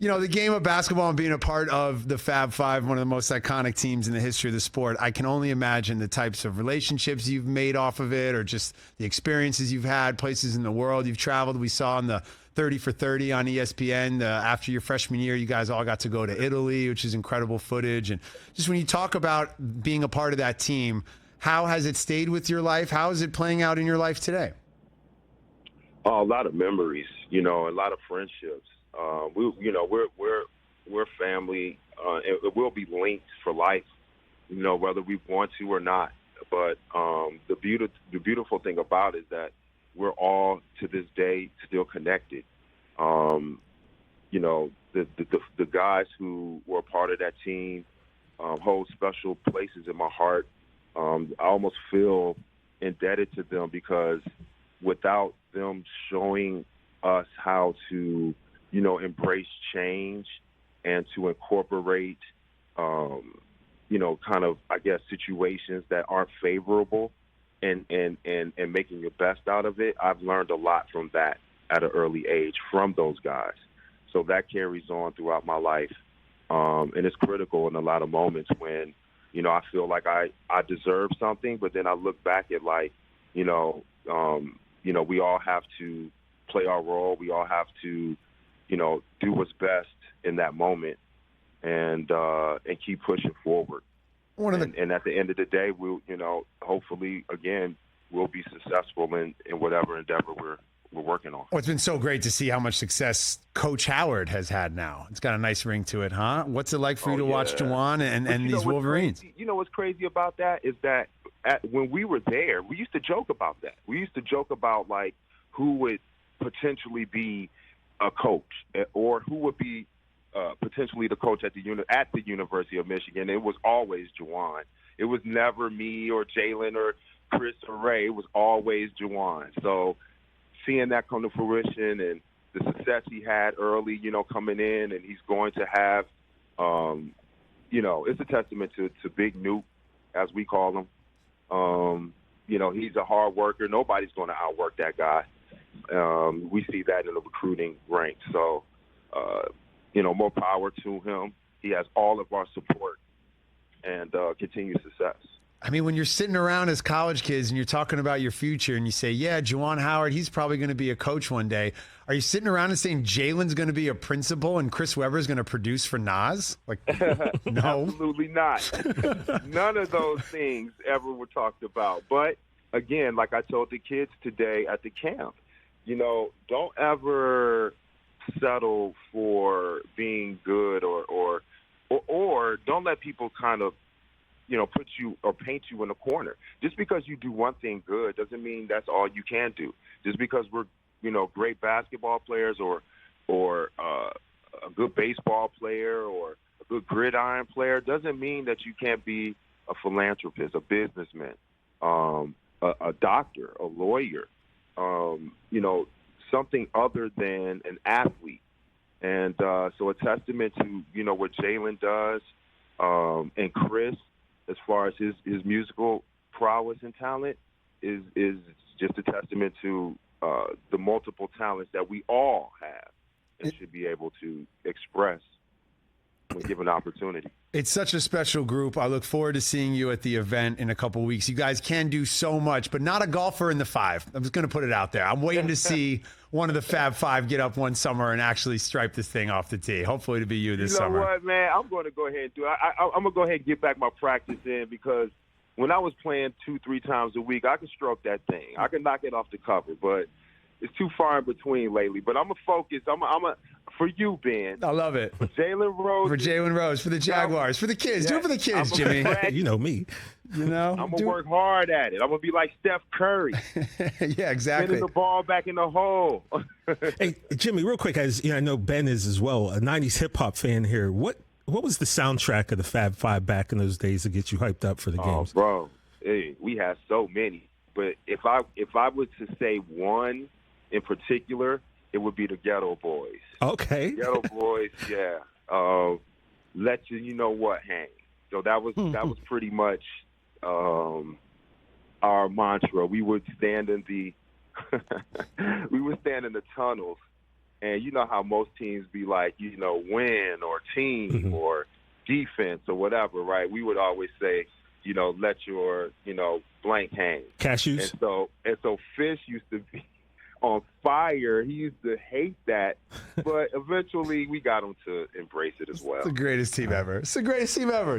You know, the game of basketball and being a part of the Fab Five, one of the most iconic teams in the history of the sport, I can only imagine the types of relationships you've made off of it, or just the experiences you've had, places in the world you've traveled. We saw in the 30 for 30 on ESPN, after your freshman year, you guys all got to go to Italy, which is incredible footage. And just when you talk about being a part of that team, how has it stayed with your life? How is it playing out in your life today? Oh, a lot of memories, a lot of friendships. We're family, and it will be linked for life, whether we want to or not. But the beautiful thing about it is that we're all to this day still connected. The guys who were a part of that team hold special places in my heart. I almost feel indebted to them because without them showing us how to embrace change and to incorporate, kind of, I guess, situations that aren't favorable and making your best out of it. I've learned a lot from that at an early age from those guys. So that carries on throughout my life. And it's critical in a lot of moments when, I feel like I deserve something, but then I look back at we all have to play our role. We all have to do what's best in that moment and keep pushing forward. And at the end of the day, we'll, hopefully, again, we'll be successful in whatever endeavor we're working on. Oh, it's been so great to see how much success Coach Howard has had now. It's got a nice ring to it, huh? What's it like for you to watch Juwan and these Wolverines? Crazy, what's crazy about that is that when we were there, we used to joke about that. We used to joke about, who would potentially be a coach or who would be potentially the coach at the University of Michigan. It was always Juwan. It was never me or Jalen or Chris or Ray. It was always Juwan. So seeing that come to fruition and the success he had early, coming in, and he's going to have, it's a testament to Big Nuke, as we call him. He's a hard worker. Nobody's going to outwork that guy. We see that in the recruiting ranks. So, more power to him. He has all of our support and continued success. I mean, when you're sitting around as college kids and you're talking about your future and you say, yeah, Juwan Howard, he's probably going to be a coach one day. Are you sitting around and saying Jalen's going to be a principal and Chris Webber's going to produce for Nas? No. Absolutely not. None of those things ever were talked about. But, again, like I told the kids today at the camp, don't ever settle for being good or don't let people kind of, put you or paint you in a corner. Just because you do one thing good doesn't mean that's all you can do. Just because we're, great basketball players or a good baseball player or a good gridiron player doesn't mean that you can't be a philanthropist, a businessman, a doctor, a lawyer, something other than an athlete. And so a testament to, what Jalen does and Chris, as far as his musical prowess and talent, is just a testament to the multiple talents that we all have and should be able to express when given opportunity. It's such a special group. I look forward to seeing you at the event in a couple weeks. You guys can do so much, but not a golfer in the five. I'm just going to put it out there. I'm waiting to see one of the Fab Five get up one summer and actually stripe this thing off the tee. Hopefully to be you this summer. You know what, man? I'm going to go ahead and do it. I'm going to go ahead and get back my practice in because when I was playing 2-3 times a week, I could stroke that thing. I can knock it off the cover, but it's too far in between lately. But I'm going to focus. For you, Ben. I love it. For Jalen Rose. For Jalen Rose. For the Jaguars. For the kids. Do it for the kids, Jimmy. You know me. I'm going to work hard at it. I'm going to be like Steph Curry. Yeah, exactly. Sending the ball back in the hole. Hey, Jimmy, real quick, as I know Ben is as well, a 90s hip-hop fan here. What was the soundtrack of the Fab Five back in those days to get you hyped up for the games? Oh, bro. Hey, we had so many. But if I was to say one in particular, it would be the Ghetto Boys. Okay. Ghetto Boys, yeah. Let you know what hang. So that was pretty much our mantra. We would stand in the tunnels And you know how most teams be like, win or team or defense or whatever, right? We would always say, let your, blank hang. Cashews. And so Fish used to be on fire. He used to hate that, but eventually we got him to embrace it as well. It's the greatest team ever. It's the greatest team ever.